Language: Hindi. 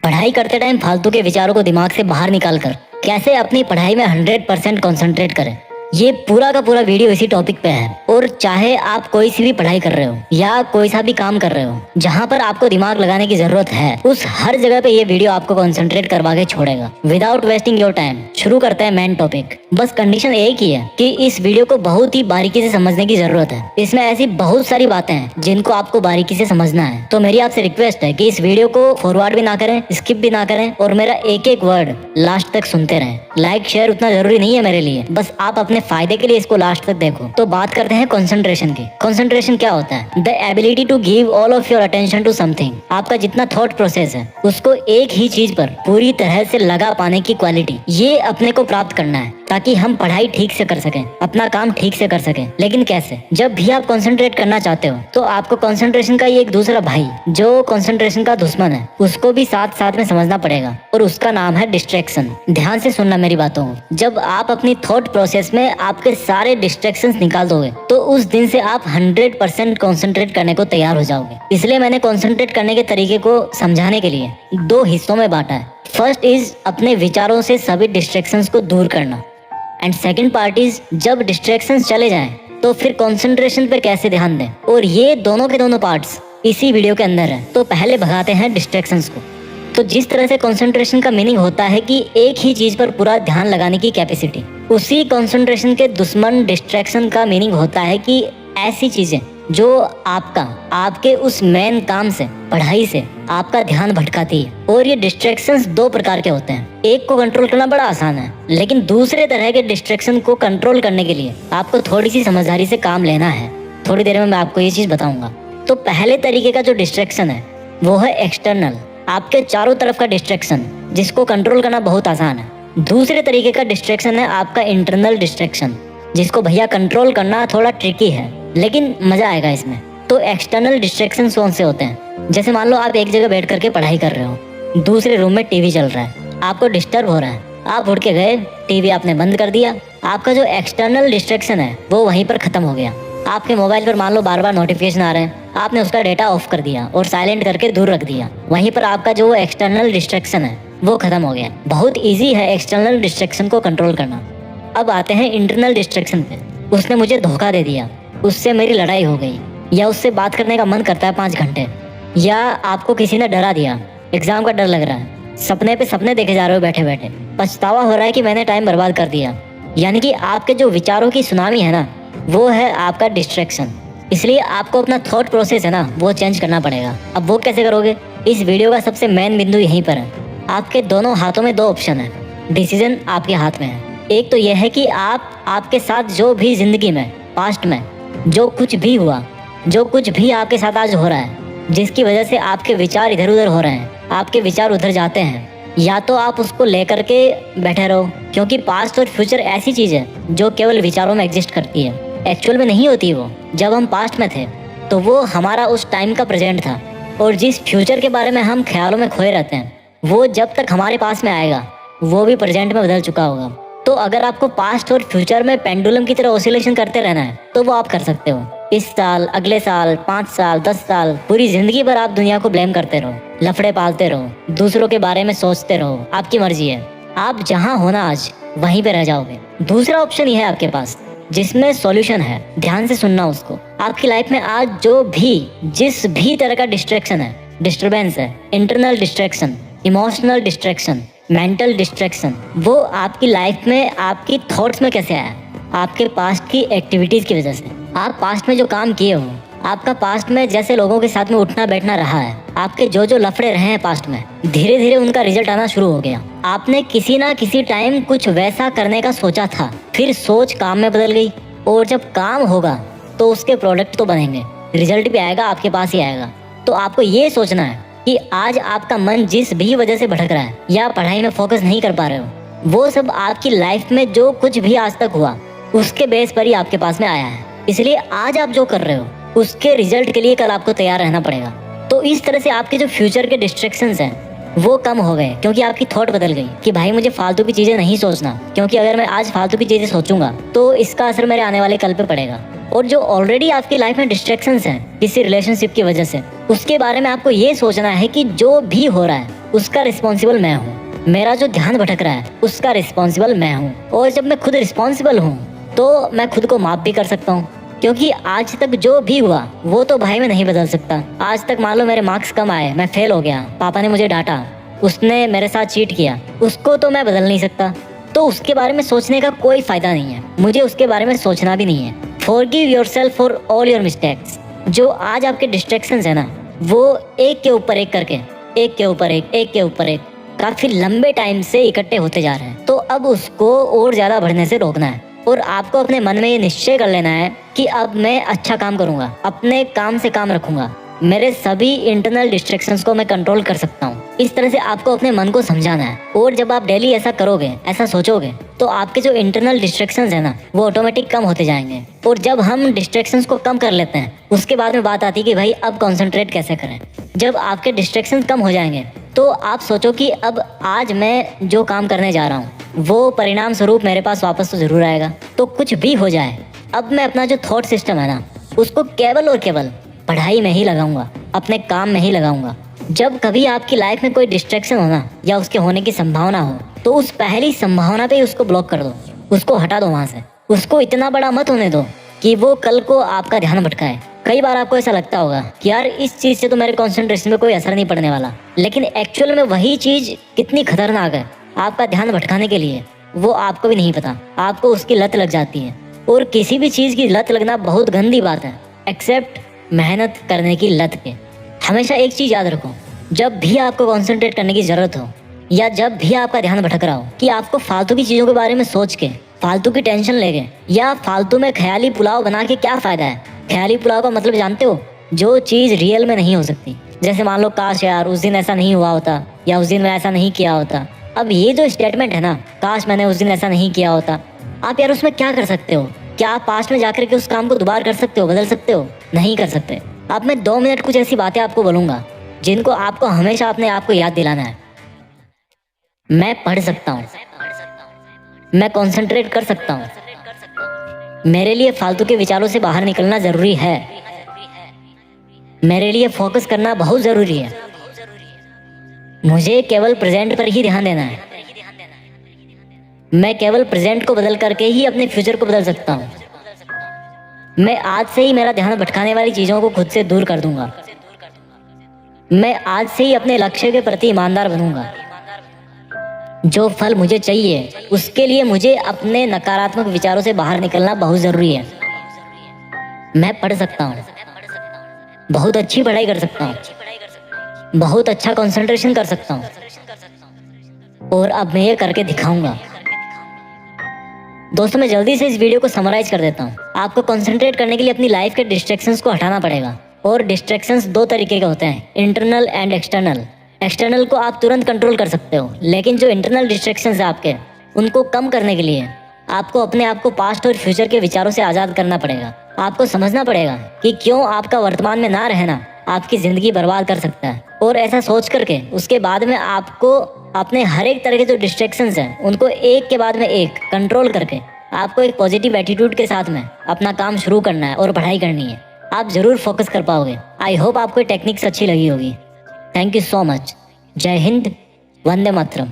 पढ़ाई करते टाइम फालतू के विचारों को दिमाग से बाहर निकाल कर कैसे अपनी पढ़ाई में 100% कॉन्सेंट्रेट करें, ये पूरा का पूरा वीडियो इसी टॉपिक पे है। और चाहे आप कोई सी भी पढ़ाई कर रहे हो या कोई सा भी काम कर रहे हो जहाँ पर आपको दिमाग लगाने की जरूरत है, उस हर जगह पे ये वीडियो आपको कॉन्सेंट्रेट करवा के छोड़ेगा विदाउट वेस्टिंग योर टाइम। शुरू करते हैं मेन टॉपिक। बस कंडीशन एक ही है कि इस वीडियो को बहुत ही बारीकी से समझने की जरूरत है। इसमें ऐसी बहुत सारी बातें हैं जिनको आपको बारीकी से समझना है। तो मेरी आपसे रिक्वेस्ट है कि इस वीडियो को फॉरवर्ड भी ना करें, स्किप भी ना करें और मेरा एक एक वर्ड लास्ट तक सुनते रहें। लाइक शेयर उतना जरूरी नहीं है मेरे लिए, बस आप अपने फायदे के लिए इसको लास्ट तक देखो। तो बात करते हैं कंसंट्रेशन की। कंसंट्रेशन क्या होता है? The ability to give all of your attention to something. आपका जितना थॉट प्रोसेस है उसको एक ही चीज पर पूरी तरह से लगा पाने की क्वालिटी, ये अपने को प्राप्त करना है ताकि हम पढ़ाई ठीक से कर सकें, अपना काम ठीक से कर सकें। लेकिन कैसे? जब भी आप कंसंट्रेट करना चाहते हो तो आपको कंसंट्रेशन का ये एक दूसरा भाई जो कंसंट्रेशन का दुश्मन है उसको भी साथ साथ में समझना पड़ेगा और उसका नाम है डिस्ट्रैक्शन। ध्यान से सुनना मेरी बातों को। जब आप अपनी थॉट प्रोसेस में आपके सारे डिस्ट्रैक्शंस निकाल दोगे तो उस दिन से आप 100% कंसंट्रेट करने को तैयार हो जाओगे। इसलिए मैंने कंसंट्रेट करने के तरीके को समझाने के लिए दो हिस्सों में बांटा है। फर्स्ट इज अपने विचारों से सभी डिस्ट्रैक्शंस को दूर करना, एंड सेकंड पार्ट इज जब डिस्ट्रैक्शंस चले जाएं तो फिर कंसंट्रेशन पे कैसे ध्यान दें। और ये दोनों के दोनों पार्ट्स इसी वीडियो के अंदर है। तो पहले भगाते हैं डिस्ट्रैक्शंस को। तो जिस तरह से कंसंट्रेशन का मीनिंग होता है कि एक ही चीज पर पूरा ध्यान लगाने की कैपेसिटी, उसी कंसंट्रेशन के दुश्मन डिस्ट्रैक्शन का मीनिंग होता है कि ऐसी चीजें जो आपके उस मेन काम से, पढ़ाई से आपका ध्यान भटकाती है। और ये डिस्ट्रैक्शंस दो प्रकार के होते हैं। एक को कंट्रोल करना बड़ा आसान है, लेकिन दूसरे तरह के डिस्ट्रैक्शन को कंट्रोल करने के लिए आपको थोड़ी सी समझदारी से काम लेना है। थोड़ी देर में मैं आपको ये चीज बताऊंगा। तो पहले तरीके का जो डिस्ट्रैक्शन है वो है एक्सटर्नल, आपके चारों तरफ का डिस्ट्रैक्शन, जिसको कंट्रोल करना बहुत आसान है। दूसरे तरीके का डिस्ट्रैक्शन है आपका इंटरनल डिस्ट्रैक्शन, जिसको भैया कंट्रोल करना थोड़ा ट्रिकी है, लेकिन मजा आएगा इसमें। तो एक्सटर्नल डिस्ट्रैक्शन कौन से होते हैं? जैसे मान लो आप एक जगह बैठ करके पढ़ाई कर रहे हो, दूसरे रूम में टीवी चल रहा है, आपको डिस्टर्ब हो रहा है, आप उठ के गए, टीवी आपने बंद कर दिया, आपका जो एक्सटर्नल डिस्ट्रैक्शन है वो वहीं पर खत्म हो गया। आपके मोबाइल पर मान लो बार बार नोटिफिकेशन आ रहे हैं, आपने उसका डेटा ऑफ कर दिया और साइलेंट करके दूर रख दिया, वहीं पर आपका जो एक्सटर्नल डिस्ट्रैक्शन है वो खत्म हो गया। बहुत इजी है एक्सटर्नल डिस्ट्रैक्शन को कंट्रोल करना। अब आते हैं इंटरनल डिस्ट्रैक्शन पे। उसने मुझे धोखा दे दिया, उससे मेरी लड़ाई हो गई, या उससे बात करने का मन करता है 5 घंटे, या आपको किसी ने डरा दिया, एग्जाम का डर लग रहा है, सपने पे सपने देखे जा रहे हो बैठे बैठे, पछतावा हो रहा है कि मैंने टाइम बर्बाद कर दिया। यानी कि आपके जो विचारों की सुनामी है ना, वो है आपका डिस्ट्रैक्शन। इसलिए आपको अपना थॉट प्रोसेस है ना वो चेंज करना पड़ेगा। अब वो कैसे करोगे? इस वीडियो का सबसे मेन बिंदु यहीं पर है। आपके दोनों हाथों में 2 ऑप्शन है, डिसीजन आपके हाथ में है। एक तो यह है कि आपके साथ जो भी जिंदगी में, पास्ट में जो कुछ भी हुआ, जो कुछ भी आपके साथ आज हो रहा है, जिसकी वजह से आपके विचार इधर उधर हो रहे हैं, आपके विचार उधर जाते हैं, या तो आप उसको लेकर के बैठे रहो, क्योंकि पास्ट और फ्यूचर ऐसी चीज है जो केवल विचारों में एग्जिस्ट करती है, एक्चुअल में नहीं होती। वो जब हम पास्ट में थे तो वो हमारा उस टाइम का प्रेजेंट था, और जिस फ्यूचर के बारे में हम ख्यालों में खोए रहते हैं वो जब तक हमारे पास में आएगा वो भी प्रेजेंट में बदल चुका होगा। तो अगर आपको पास्ट और फ्यूचर में पेंडुलम की तरह ऑसिलेशन करते रहना है तो वो आप कर सकते हो। इस साल, अगले साल, 5 साल, 10 साल, पूरी जिंदगी भर आप दुनिया को ब्लेम करते रहो, लफड़े पालते रहो, दूसरों के बारे में सोचते रहो, आपकी मर्जी है। आप जहाँ होना आज वहीं पे रह जाओगे। दूसरा ऑप्शन ये है आपके पास, जिसमें सॉल्यूशन है। ध्यान से सुनना उसको। आपकी लाइफ में आज जो भी, जिस भी तरह का डिस्ट्रैक्शन है, डिस्टर्बेंस है, internal distraction, emotional distraction, mental distraction, वो आपकी लाइफ में, आपकी थॉट्स में कैसे आया? आपके पास्ट की एक्टिविटीज की वजह से। आप पास्ट में जो काम किए हो, आपका पास्ट में जैसे लोगों के साथ में उठना बैठना रहा है, आपके जो जो लफड़े रहे हैं पास्ट में, धीरे धीरे उनका रिजल्ट आना शुरू हो गया। आपने किसी ना किसी टाइम कुछ वैसा करने का सोचा था, फिर सोच काम में बदल गई, और जब काम होगा तो उसके प्रोडक्ट तो बनेंगे, रिजल्ट भी आएगा, आपके पास ही आएगा। तो आपको ये सोचना है कि आज आपका मन जिस भी वजह से भटक रहा है या पढ़ाई में फोकस नहीं कर पा रहे हो, वो सब आपकी लाइफ में जो कुछ भी आज तक हुआ उसके बेस पर ही आपके पास में आया है। इसलिए आज आप जो कर रहे हो उसके रिजल्ट के लिए कल आपको तैयार रहना पड़ेगा। तो इस तरह से आपके जो फ्यूचर के डिस्ट्रैक्शंस हैं वो कम हो गए, क्योंकि आपकी थॉट बदल गई कि भाई मुझे फालतू की चीजें नहीं सोचना, क्योंकि अगर मैं आज फालतू की चीजें सोचूंगा तो इसका असर मेरे आने वाले कल पे पड़ेगा। और जो ऑलरेडी आपकी लाइफ में डिस्ट्रैक्शंस हैं किसी रिलेशनशिप की वजह से, उसके बारे में आपको ये सोचना है कि जो भी हो रहा है उसका रिस्पॉन्सिबल मैं हूँ। मेरा जो ध्यान भटक रहा है उसका रिस्पॉन्सिबल मैं हूँ। और जब मैं खुद रिस्पॉन्सिबल हूँ तो मैं खुद को माफ भी कर सकता हूँ, क्योंकि आज तक जो भी हुआ वो तो भाई मैं नहीं बदल सकता। आज तक मान लो मेरे मार्क्स कम आए, मैं फेल हो गया, पापा ने मुझे डांटा, उसने मेरे साथ चीट किया, उसको तो मैं बदल नहीं सकता। तो उसके बारे में सोचने का कोई फायदा नहीं है, मुझे उसके बारे में सोचना भी नहीं है। Forgive yourself for all your mistakes. जो आज आपके डिस्ट्रैक्शंस है ना, वो एक के ऊपर एक करके, एक के ऊपर एक के ऊपर एक काफी लंबे टाइम से इकट्ठे होते जा रहे हैं। तो अब उसको और ज्यादा बढ़ने से रोकना है और आपको अपने मन में ये निश्चय कर लेना है कि अब मैं अच्छा काम करूंगा, अपने काम से काम रखूंगा, मेरे सभी इंटरनल डिस्ट्रैक्शंस को मैं कंट्रोल कर सकता हूँ। इस तरह से आपको अपने मन को समझाना है। और जब आप डेली ऐसा करोगे, ऐसा सोचोगे, तो आपके जो इंटरनल डिस्ट्रैक्शंस है ना, वो ऑटोमेटिक कम होते जाएंगे। और जब हम डिस्ट्रैक्शंस को कम कर लेते हैं, उसके बाद में बात आती है कि भाई अब कॉन्सेंट्रेट कैसे करें। जब आपके डिस्ट्रैक्शंस कम हो जाएंगे तो आप सोचो कि अब आज मैं जो काम करने जा रहा हूँ वो परिणाम स्वरूप मेरे पास वापस तो जरूर आएगा। तो कुछ भी हो जाए, अब मैं अपना जो थॉट सिस्टम है ना, उसको केवल और केवल पढ़ाई में ही लगाऊंगा, अपने काम में ही लगाऊंगा। जब कभी आपकी लाइफ में कोई डिस्ट्रैक्शन होना या उसके होने की संभावना हो, तो उस पहली संभावना पे ही उसको ब्लॉक कर दो, उसको हटा दो वहां से। उसको इतना बड़ा मत होने दो कि वो कल को आपका ध्यान भटकाए। कई बार आपको ऐसा लगता होगा कि यार इस चीज से तो मेरे कंसंट्रेशन में कोई असर नहीं पड़ने वाला, लेकिन एक्चुअल में वही चीज कितनी खतरनाक है आपका ध्यान भटकाने के लिए, वो आपको भी नहीं पता। आपको उसकी लत लग जाती है, और किसी भी चीज की लत लगना बहुत गंदी बात है, एक्सेप्ट मेहनत करने की लत के। हमेशा एक चीज याद रखो, जब भी आपको कंसंट्रेट करने की जरूरत हो या जब भी आपका ध्यान भटक रहा हो कि आपको फालतू की चीजों के बारे में सोच के, फालतू की टेंशन लेके या फालतू में ख्याली पुलाव बना के क्या फायदा है। ख्याली पुलाव का मतलब जानते हो? जो चीज रियल में नहीं हो सकती। जैसे मान लो काश यार उस दिन ऐसा नहीं हुआ होता, या उस दिन मैं ऐसा नहीं किया होता। अब ये जो स्टेटमेंट है ना, काश मैंने उस दिन ऐसा नहीं किया होता, आप यार उसमें क्या कर सकते हो? क्या आप पास्ट में जाकर के उस काम को दोबारा कर सकते हो, बदल सकते हो? नहीं कर सकते। अब मैं 2 मिनट कुछ ऐसी बातें आपको बोलूंगा जिनको आपको हमेशा अपने आप को याद दिलाना है। मैं पढ़ सकता हूँ, मैं कंसंट्रेट कर सकता हूँ, मेरे लिए फालतू के विचारों से बाहर निकलना जरूरी है, मेरे लिए फोकस करना बहुत जरूरी है, मुझे केवल प्रेजेंट पर ही ध्यान देना है, मैं केवल प्रेजेंट को बदल करके ही अपने फ्यूचर को बदल सकता हूँ, मैं आज से ही मेरा ध्यान भटकाने वाली चीजों को खुद से दूर कर दूंगा, मैं आज से ही अपने लक्ष्य के प्रति ईमानदार बनूंगा। जो फल मुझे चाहिए उसके लिए मुझे अपने नकारात्मक विचारों से बाहर निकलना बहुत जरूरी है। मैं पढ़ सकता हूँ, बहुत अच्छी पढ़ाई कर सकता हूँ, बहुत अच्छा कंसंट्रेशन कर सकता हूँ, और अब मैं ये करके दिखाऊंगा। दोस्तों, मैं जल्दी से इस वीडियो को समराइज कर देता हूँ। आपको कंसंट्रेट करने के लिए अपनी लाइफ के डिस्ट्रैक्शंस को हटाना पड़ेगा। और डिस्ट्रैक्शंस 2 तरीके के होते हैं, इंटरनल एंड एक्सटर्नल। एक्सटर्नल को आप तुरंत कंट्रोल कर सकते हो, लेकिन जो इंटरनल डिस्ट्रैक्शंस है आपके, उनको कम करने के लिए आपको अपने आप को पास्ट और फ्यूचर के विचारों से आज़ाद करना पड़ेगा। आपको समझना पड़ेगा कि क्यों आपका वर्तमान में ना रहना आपकी ज़िंदगी बर्बाद कर सकता है। और ऐसा सोच करके उसके बाद में आपको अपने हर एक तरह के जो डिस्ट्रैक्शंस हैं उनको एक के बाद में एक कंट्रोल करके आपको एक पॉजिटिव एटीट्यूड के साथ में अपना काम शुरू करना है और पढ़ाई करनी है। आप ज़रूर फोकस कर पाओगे। आई होप आपको टेक्निक्स अच्छी लगी होगी। Thank you so much. जय हिंद, वंदे मातरम।